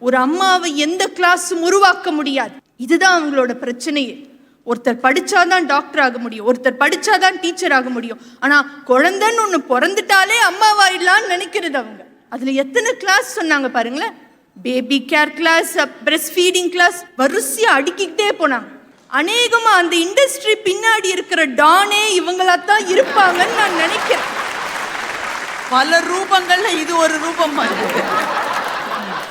ஒரு அம்மாவை எந்த கிளாஸும் உருவாக்க முடியாது. இதுதான் அவங்களோட பிரச்சனையே. ஒருத்தர் படிச்சாதான் டாக்டர் ஆக முடியும், ஒருத்தர் படிச்சாதான் டீச்சர் ஆக முடியும். ஆனா குழந்தைன்னு ஒண்ணு பிறந்துட்டாலே அம்மாவாயிடலான்னு நினைக்கிறது அவங்க. அதுல எத்தனை கிளாஸ் சொன்னாங்க பாருங்களேன். Baby care class, breast feeding class, வரிசையா அடுக்கிக்கிட்டே போனாங்க. அநேகமா அந்த இண்டஸ்ட்ரி பின்னாடி இருக்கிற டானே இவங்களாத்தான் இருப்பாங்கன்னு நான் நினைக்கிறேன். பல ரூபங்கள்ல இது ஒரு ரூபம்.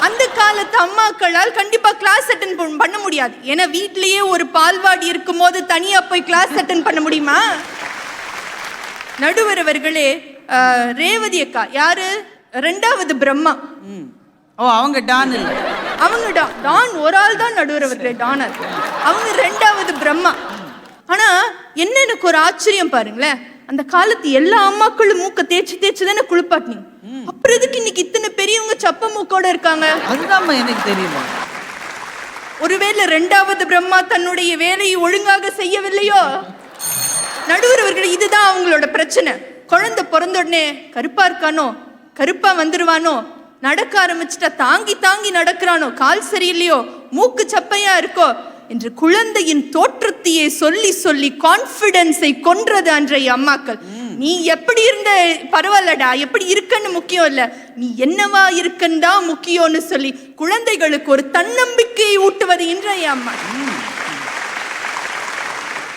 அந்த காலத்து அம்மாக்களால் கண்டிப்பா கிளாஸ் அட்டென்ட் பண்ண முடியாது. ஏன்னா வீட்லயே ஒரு பால்வாடி இருக்கும் போது தனியா போய் கிளாஸ் அட்டென்ட் பண்ண முடியுமா? நடுவர் அவர்களே, ரேவதி அக்கா யாரு? 2வது பிரம்மா. அவங்க டான் இல்ல, அவங்க டான் ஒரு ஆள் தான் நடுவர் அவர்களே டானர். அவங்க 2வது பிரம்மா. ஆனா என்ன எனக்கு ஒரு ஆச்சரியம் பாருங்களேன், அந்த காலத்து எல்லா அம்மாக்களும் மூக்க தேய்ச்சி தானே குளிப்பாட்டினீங்க. அப்புறம் எதுக்கு இன்னைக்கு இத்தனை பெரியவங்க சப்ப மூக்கோட இருக்காங்க? அதுதான் எனக்கு தெரியல. ஒருவேளை 2வது பிரம்மா தன்னுடைய வேலையை ஒழுங்காக செய்யவில்லையோ? நடுவர் அவர்கள் இதுதான் அவங்களோட பிரச்சனை. குழந்தை பிறந்த உடனே கருப்பா இருக்கானோ, கருப்பா வந்துருவானோ, நடக்க ஆரம்பிச்சுட்டா தாங்கி நடக்கிறானோ, கால் சரியில்லையோ, மூக்கு சப்பையா இருக்கோ என்று குழந்தையின் தோற்றத்தையே சொல்லி கான்பிடன்ஸை கொன்றது அன்றைய அம்மாக்கள். நீ எப்படி இருந்த பரவாயில்லடா, எப்படி இருக்கன்னு முக்கியம் இல்ல, நீ என்னவா இருக்கண்டா முக்கியம்னு சொல்லி குழந்தைகளுக்கு ஒரு தன்னம்பிக்கையை ஊட்டுவது இன்றைய அம்மா.